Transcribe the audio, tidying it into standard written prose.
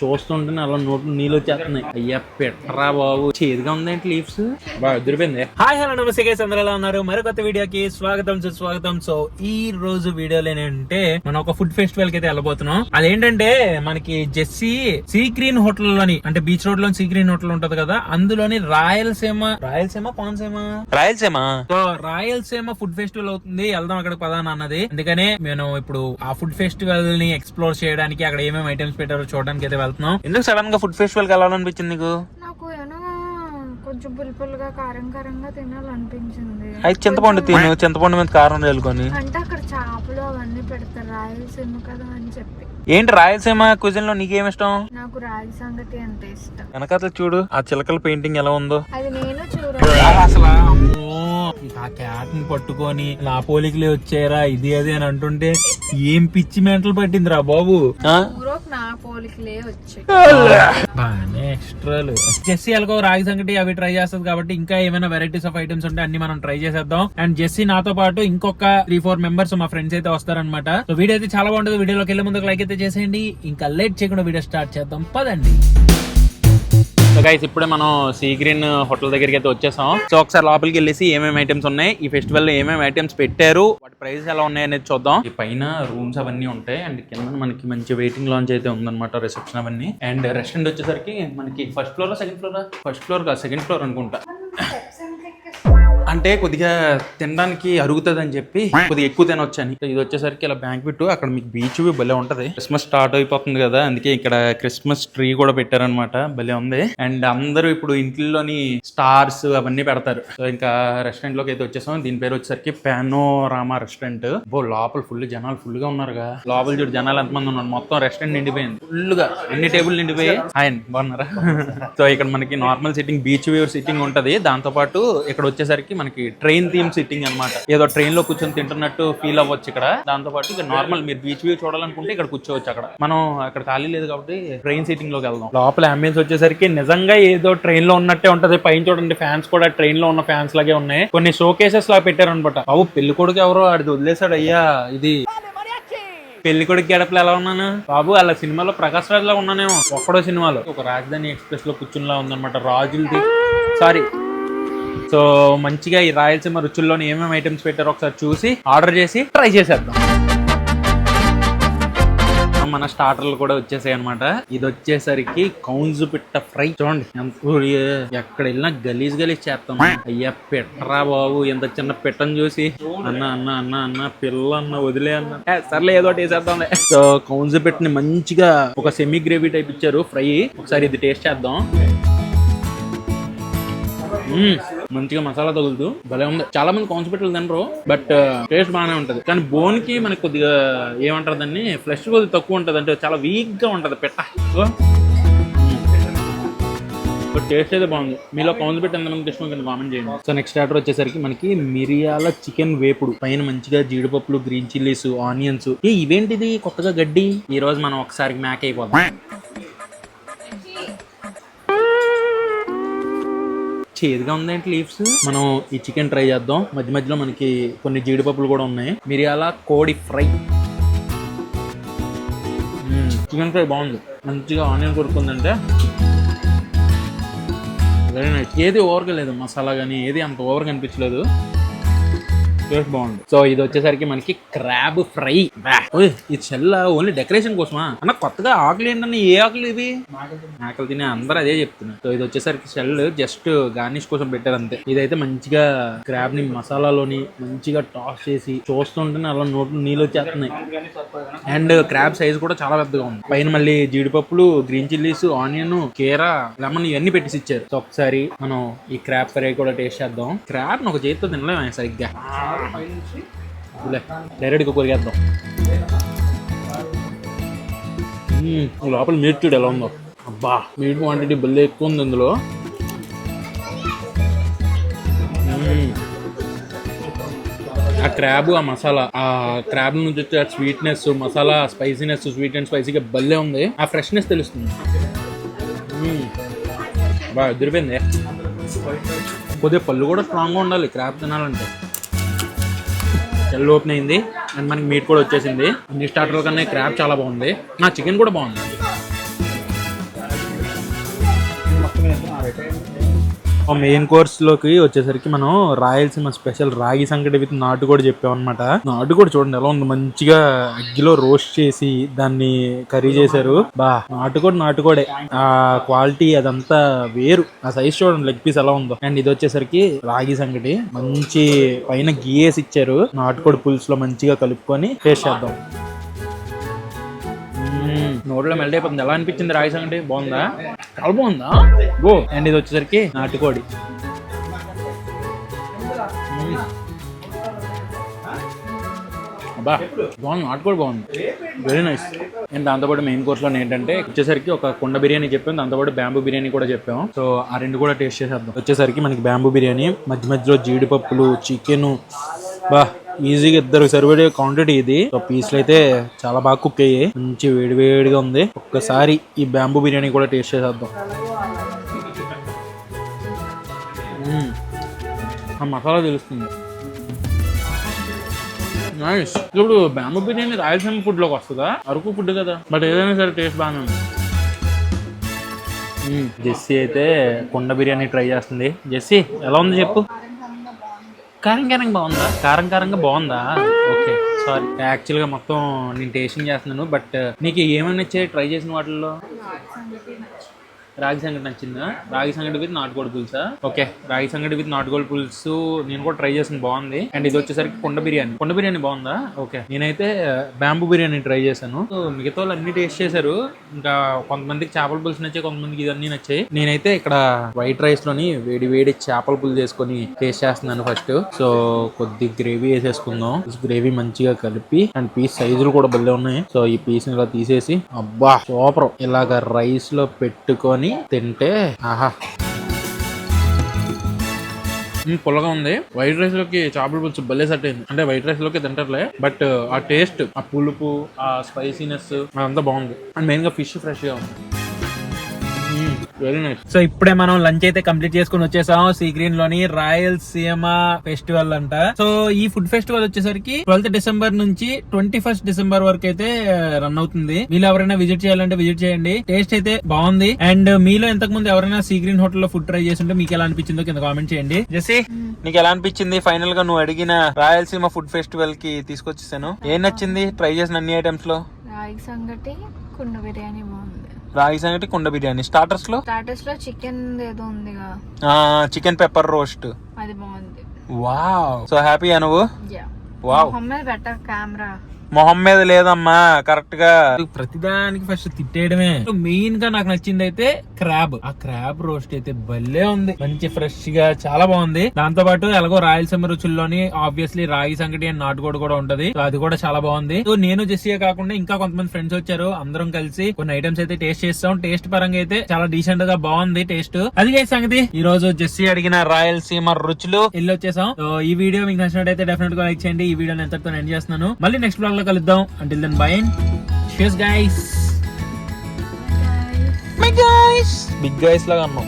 చూస్తుంటే అలా నోట్లు నీళ్ళు వచ్చేస్తున్నాయి. అయ్యా పెట్టరా బాబు, చేదుగా ఉందేంటి లీవ్స్, బాగా ఎదిరిపోయింది. హాయ్ హలో నమస్తే గైస్, అందరూ ఎలా ఉన్నారు? మరొక వీడియోకి స్వాగతం సుస్వాగతం. సో ఈ రోజు వీడియోలో ఏంటంటే మనం ఒక ఫుడ్ ఫెస్టివల్ కి అయితే వెళ్ళబోతున్నాం. అదేంటంటే మనకి జెస్సీ సీ గ్రీన్ హోటల్ లోని, అంటే బీచ్ రోడ్ లో సీ గ్రీన్ హోటల్ ఉంటది కదా, అందులోని రాయలసీమ ఫుడ్ ఫెస్టివల్ అవుతుంది. వెళ్దాం అక్కడికి పదాన అన్నది. అందుకనే నేను ఇప్పుడు ఆ ఫుడ్ ఫెస్టివల్ ని ఎక్స్ప్లోర్ చేయడానికి అక్కడ ఏమేమి ఐటమ్స్ పెట్టారో చూడడానికి అయితే వెళ్తున్నాం. ఎందుకు సడన్ గా ఫుడ్ ఫెస్టివల్ కి వెళ్ళాలనిపించింది నీకు? నాకు కొంచెం పులుపులుగా కారంగా తినాలనిపించింది. అయితే చింతపండు తిను, చింతపండు మీద కారం చల్లుకొని. అంటే అక్కడ చేపలు అవన్నీ పెడతారు, రాయలసీమ కదా అని చెప్పి. ఏంటి రాయలసీమ క్విజిన్ లో నీకేమి ఇష్టం? నాకు రాగి సంగటి అంటే ఇష్టం. వెనకాల చూడు ఆ చిలకల పెయింటింగ్ ఎలా ఉందో. అది నేను చూడాలి. అసలు ఆ క్యాట్ ని పట్టుకొని నా పోలికలే వచ్చారా ఇది అది అని అంటుంటే ఏం పిచ్చి మెంటలు పట్టిందిరా బాబు. నా పోలికలే వచ్చాయి. బానే ఎక్స్ట్రాలు. జెస్సీ ఎలాగో రాగి సంగటి అవి ట్రై చేస్తుంది కాబట్టి ఇంకా ఏమైనా వెరైటీస్ ఆఫ్ ఐటమ్స్ ఉంటే అన్ని మనం ట్రై చేసేద్దాం. అండ్ జెస్సీ నాతో పాటు ఇంకొక 3-4 మెంబర్స్ మా ఫ్రెండ్స్ అయితే వస్తారనమాట. సో వీడియో అయితే చాలా బాగుంటుంది. వీడియోలోకి వెళ్ళే ముందుకు లైక్ అయితే చేసేయండి. ఇంకా లేట్ చేయకుండా వీడియో స్టార్ట్ చేద్దాం, పదండి. సో గైస్, ఇప్పుడే మనం సీ గ్రీన్ హోటల్ దగ్గరికి అయితే వచ్చేసాం. సో ఒకసారి లోపలికి వెళ్ళేసి ఏమేమి ఐటమ్స్ ఉన్నాయి, ఈ ఫెస్టివల్ లో ఏమేమి ఐటమ్స్ పెట్టారు, వాటి ప్రైస్ ఎలా ఉన్నాయి అనేది చూద్దాం. ఈ పైన రూమ్స్ అవన్నీ ఉంటాయి అండ్ కింద మనకి మంచి వెయిటింగ్ లాంచ్ అయితే ఉందన్నమాట, రిసెప్షన్ అవన్నీ. అండ్ రెస్టారెంట్ వచ్చేసరికి మనకి ఫస్ట్ ఫ్లోర్ కాదు సెకండ్ ఫ్లోర్ అనుకుంటా. అంటే కొద్దిగా తినడానికి అరుగుతుంది అని చెప్పి కొద్దిగా ఎక్కువ తినొచ్చని. ఇది వచ్చేసరికి ఇలా బ్యాంక్వెట్, అక్కడ మీకు బీచ్ భలే ఉంటది. క్రిస్మస్ స్టార్ట్ అయిపోతుంది కదా, అందుకే ఇక్కడ క్రిస్మస్ ట్రీ కూడా పెట్టారనమాట, భలే ఉంది. అండ్ అందరూ ఇప్పుడు ఇంట్లోని స్టార్స్ అవన్నీ పెడతారు. సో ఇంకా రెస్టారెంట్ లోకి అయితే వచ్చేసాం. దీని పేరు వచ్చేసరికి పానోరామా రెస్టారెంట్. లోపల ఫుల్ గా ఉన్నారుగా. లోపల చూడు జనాలు ఎంతమంది ఉన్నారు, మొత్తం రెస్టారెంట్ నిండిపోయింది ఫుల్ గా, అన్ని టేబుల్ నిండిపోయాయి. ఆయన బాగున్నారా? సో ఇక్కడ మనకి normal sitting, beach view sitting ఉంటది. దాంతో పాటు ఇక్కడ వచ్చేసరికి మనకి ట్రైన్ థీమ్ సిట్టింగ్ అనమాట. ఏదో ట్రైన్ లో కూర్చొని తింటున్నట్టు ఫీల్ అవ్వచ్చు ఇక్కడ. దాంతో పాటు ఇక్కడ నార్మల్ మీరు బీచ్ వ్యూ చూడాలనుకుంటే ఇక్కడ కూర్చోవచ్చు. అక్కడ మనం అక్కడ ఖాళీ లేదు కాబట్టి ట్రైన్ సీటింగ్ లోకి వెళ్దాం. లోపల అంబియన్స్ వచ్చేసరికి నిజంగా ఏదో ట్రైన్ లో ఉన్నట్టే ఉంటది. పైన చూడండి ఫ్యాన్స్ కూడా ట్రైన్ లో ఉన్న ఫ్యాన్స్ లాగే ఉన్నాయి. కొన్ని షో కేసెస్ లా పెట్టారు అనమాట. బాబు పెళ్లి కొడుకు ఎవరో ఆడిది వదిలేసాడు అయ్యా. ఇది పెళ్లి కొడుకు గడపలు ఎలా ఉన్నాను బాబు, అలా సినిమాలో ప్రకాష్ రాజ్ లా ఉన్నానేమో. ఒక్కడో సినిమాలో ఒక రాజధాని ఎక్స్ప్రెస్ లో కూర్చునిలా ఉందన్నమాట. రాజులది సారీ. సో మంచిగా ఈ రాయలసీమ రుచుల్లోని ఏమేమి ఐటమ్స్ పెట్టారో ఒకసారి చూసి ఆర్డర్ చేసి ట్రై చేసేద్దాం. మన స్టార్టర్లు కూడా వచ్చేసాయి అనమాట. ఇది వచ్చేసరికి కౌన్సు పిట్ట ఫ్రై. చూడండి ఎక్కడ వెళ్ళినా గలీజ్ చేస్తాం. అయ్యా పెట్టరా బాబు, ఎంత చిన్న పిట్టను చూసి అన్న పిల్ల అన్న వదిలే అన్న, సర్లే ఏదో వేసేద్దాం. సో కౌన్సు పిట్టని మంచిగా ఒక సెమీ గ్రేవీ టైప్ ఇచ్చారు ఫ్రై. ఒకసారి ఇది టేస్ట్ చేద్దాం. మంచిగా మసాలా తగులుతూ భలే ఉంది. చాలా మంది కాన్సెప్ట్లు తినరు, బట్ టేస్ట్ బాగానే ఉంటది. కానీ బోన్ కి మనకి కొద్దిగా ఏమంటారు దాన్ని, ఫ్లెష్ కొద్దిగా తక్కువ ఉంటది, అంటే చాలా వీక్ గా ఉంటది పెట్ట. టేస్ట్ అయితే బాగుంది. మీలో కాన్సెప్ట్ ఎంతమందికి ఇష్టం కింద కామెంట్ చేయండి. సో నెక్స్ట్ స్టార్టర్ వచ్చేసరికి మనకి మిరియాల చికెన్ వేపుడు, పైన మంచిగా జీడిపప్పులు, గ్రీన్ చిల్లీస్, ఆనియన్స్. ఇవేంటిది కొత్తగా గడ్డి. ఈ రోజు మనం ఒకసారి మ్యాక్ అయిపోదాం. చేదుగా ఉందేంటి లీవ్స్. మనం ఈ చికెన్ ట్రై చేద్దాం. మధ్య మధ్యలో మనకి కొన్ని జీడిపప్పులు కూడా ఉన్నాయి. మిరియాల కోడి ఫ్రై. చికెన్ ఫ్రై బాగుంది, మంచిగా ఆనియన్ కొడుకుందంటే వెరీ నైస్. ఏది ఓవర్గా లేదు, మసాలా కానీ ఏది అంత ఓవర్గా అనిపించలేదు. టేస్ట్ బాగుంది. సో ఇది వచ్చేసరికి మనకి క్రాబ్ ఫ్రై. ఈ చెల్ల ఓన్లీ డెకరేషన్ కోసమా అన్న? కొత్తగా ఆకులు ఏంటన్నా, ఏ ఆకులు ఇవి? ఆకలి తినే అందరూ అదే చెప్తున్నారు. సో ఇది వచ్చేసరికి చెల్ జస్ట్ గార్నిష్ కోసం పెట్టారు అంతే. ఇదైతే మంచిగా క్రాబ్ ని మసాలాలోని మంచిగా టాస్ చేసి చూస్తుంటేనే అలా నోట్లు నీళ్ళు వచ్చేస్తున్నాయి. అండ్ క్రాబ్ సైజ్ కూడా చాలా పెద్దగా ఉంది. పైన మళ్ళీ జీడిపప్పులు, గ్రీన్ చిల్లీస్, ఆనియన్, కేరా, లెమన్ ఇవన్నీ పెట్టేసి ఇచ్చారు. సో ఒకసారి మనం ఈ క్రాబ్ ఫ్రై కూడా టేస్ట్ చేద్దాం. క్రాబ్ ని ఒక చేతితో తినలేము సరిగ్గా, డైరెక్ట్గా కొరిగేద్దాం. లోపల మీట్ చూడు ఎలా ఉందో. అబ్బా, మీట్ క్వాంటిటీ బల్లే ఎక్కువ ఉంది ఇందులో. ఆ క్రాబ్, ఆ మసాలా, ఆ క్రాబ్ నుంచి వచ్చే sweetness, masala spiciness, sweet and స్పైసీగా బల్లే ఉంది. ఆ ఫ్రెష్నెస్ తెలుస్తుంది. బాగా ఎదిరిపోయింది. కొద్దిగా పళ్ళు కూడా స్ట్రాంగ్గా ఉండాలి క్రాబ్ తినాలంటే. ఎల్ ఓపెన్ అయింది అండ్ మనకి మీట్ కూడా వచ్చేసింది. అన్ని స్టార్టర్ల కన్నా క్రాబ్ చాలా బాగుంది. నా చికెన్ కూడా బాగుంది. మెయిన్ కోర్స్ లోకి వచ్చేసరికి మనం రాయలసీమ స్పెషల్ రాగి సంగటి విత్ నాటుకోడి చెప్పాం అనమాట. నాటుకోడి చూడండి ఎలా ఉంది, మంచిగా అగ్గిలో రోస్ట్ చేసి దాన్ని కర్రీ చేశారు. బా నాటుకోడే ఆ క్వాలిటీ అదంతా వేరు. ఆ సైజ్ చూడండి, లెగ్ పీస్ ఎలా ఉందో. అండ్ ఇది వచ్చేసరికి రాగి సంగటి, మంచి పైన గీయేసి ఇచ్చారు. నాటుకోడి పులుసులో మంచిగా కలుపుకొని టేస్ట్ చేద్దాం. నోట్లో మెల్ట్ అయిపోతుంది. ఎలా అనిపించింది రాగి సంగటి? బాగుందా? చాలా బాగుందా? ఓ అండ్ ఇది వచ్చేసరికి నాటుకోడి. అబ్బా బాగుంది, నాటుకోడి బాగుంది, వెరీ నైస్. అండ్ దాంతోపాటు మెయిన్ కోర్స్లో ఏంటంటే వచ్చేసరికి ఒక కుండ బిర్యానీ చెప్పాం, దాంతోపాటు బ్యాంబూ బిర్యానీ కూడా చెప్పాం. సో ఆ రెండు కూడా టేస్ట్ చేసేద్దాం. వచ్చేసరికి మనకి బ్యాంబూ బిర్యానీ, మధ్య మధ్యలో జీడిపప్పులు, చికెన్, బా ఈజీగా ఇద్దరు సరిపడే క్వాంటిటీ ఇది. సో పీస్లు అయితే చాలా బాగా కుక్ అయ్యాయి, మంచి వేడివేడిగా ఉంది. ఒక్కసారి ఈ బ్యాంబూ బిర్యానీ కూడా టేస్ట్ చేసేద్దాం. ఆ మసాలా తెలుస్తుంది. నైస్. ఇప్పుడు బ్యాంబూ బిర్యానీ రాయలసీమ ఫుడ్ లోకి వస్తుందా? అరకు ఫుడ్ కదా, బట్ ఏదైనా సరే టేస్ట్ బాగానే ఉంది. జెస్సీ అయితే కుండ బిర్యానీ ట్రై చేస్తుంది. జెస్సీ ఎలా ఉంది చెప్పు. కారంగా బాగుందా? కారంగా బాగుందా? ఓకే సారీ, యాక్చువల్గా మొత్తం నేను టేస్టింగ్ చేస్తున్నాను. బట్ నీకు ఏమైనా నచ్చాయి ట్రై చేసిన వాటిల్లో? రాగి సంగటి నచ్చిందా? రాగి సంగటి విత్ నాటుకోడి పులుసా? ఓకే, రాగి సంగటి విత్ నాటుకోడి పులుసు నేను కూడా ట్రై చేసిన, బాగుంది. అండ్ ఇది వచ్చేసరికి కుండ బిర్యానీ బాగుందా? ఓకే, నేనైతే బ్యాంబూ బిర్యానీ ట్రై చేశాను. మిగతా వాళ్ళు అన్ని టేస్ట్ చేశారు. ఇంకా కొంతమందికి చేపల పులుసు నచ్చాయి, కొంతమందికి ఇవన్నీ నచ్చాయి. నేనైతే ఇక్కడ వైట్ రైస్ లోని వేడి చేపల పులుసు చేసుకొని టేస్ట్ చేస్తున్నాను ఫస్ట్. సో కొద్ది గ్రేవీ వేసేసుకుందాం. గ్రేవీ మంచిగా కలిపి, అండ్ పీస్ సైజులు కూడా భలే ఉన్నాయి. సో ఈ పీస్ ఇలా తీసేసి, అబ్బా సూపర్, ఇలాగ రైస్ లో పెట్టుకొని తింటే ఆహా. పుల్లగా ఉంది. వైట్ రైస్ లోకి చేపల పులుసు భలే సెట్ అయింది. అంటే వైట్ రైస్ లోకి తింటారులే, బట్ ఆ టేస్ట్, ఆ పులుపు, ఆ స్పైసీనెస్ అదంతా బాగుంది. అండ్ మెయిన్ గా ఫిష్ ఫ్రెష్ గా ఉంది. Very nice. సో ఇప్పుడే మనం లంచ్ అయితే కంప్లీట్ చేసుకుని వచ్చేసాం. సీ గ్రీన్ లోని రాయలసీమ ఫెస్టివల్ అంట. సో ఈ ఫుడ్ ఫెస్టివల్ వచ్చేసరికి 12th డిసెంబర్ నుంచి 21st డిసెంబర్ వరకు అయితే రన్ అవుతుంది. మీరు ఎవరైనా విజిట్ చేయాలంటే విజిట్ చేయండి. టేస్ట్ అయితే బాగుంది. అండ్ మీలో ఇంతకు ముందు ఎవరైనా సీ గ్రీన్ హోటల్ లో ఫుడ్ ట్రై చేసి ఉంటే మీకు ఎలా అనిపించిందో కింద కామెంట్ చేయండి. జెస్సీ నీకు ఎలా అనిపించింది? ఫైనల్ గా నువ్వు అడిగిన రాయలసీమ ఫుడ్ ఫెస్టివల్ కి తీసుకొచ్చేసాను. ఏం నచ్చింది ట్రై చేసిన అన్ని ఐటమ్స్ లో? రాగి సంగటి, కుండ బిర్యానీ బాగుంది. రాగి సంగటి, కుండ బిర్యానీ. స్టార్టర్స్ లో చికెన్ ఏదో ఉందిగా, చికెన్ పెప్పర్ రోస్ట్, అది బాగుంది. వావ్. సో హ్యాపీ నువ్వు? వావ్. బెటర్ కెమెరా మొహం మీద లేదమ్మా, కరెక్ట్ గా ప్రతిదానికి ఫస్ట్ తిట్టేయడమే. మెయిన్ గా నాకు నచ్చింది అయితే క్రాబ్. ఆ క్రాబ్ రోస్ట్ అయితే భలే ఉంది, మంచి ఫ్రెష్ గా చాలా బాగుంది. దాంతో పాటు ఎలాగో రాయలసీమ రుచుల్లోని ఆబ్వియస్లీ రాగి సంగటి అండ్ నాటుకోడి కూడా ఉంటది. సో అది కూడా చాలా బాగుంది. సో నేను జెస్సీ కాకుండా ఇంకా కొంతమంది ఫ్రెండ్స్ వచ్చారు, అందరం కలిసి కొన్ని ఐటమ్స్ అయితే టేస్ట్ చేస్తాం. టేస్ట్ పరంగా అయితే చాలా డీసెంట్ గా బాగుంది టేస్ట్. అది సంగతి. ఈ రోజు జెస్సీ అడిగిన రాయలసీమ రుచులు వెళ్ళి వచ్చేసాం. సో ఈ వీడియో మీకు నచ్చినట్టయితే డెఫినెట్ గా లైక్ చేయండి. ఈ వీడియోని ఎంతటితో ఎండ్ చేస్తున్నాను. మళ్ళీ నెక్స్ట్ బ్లాగ్ లో కలుద్దాం. Until then, bye and cheers guys. Big guys లాగా అన్నాం.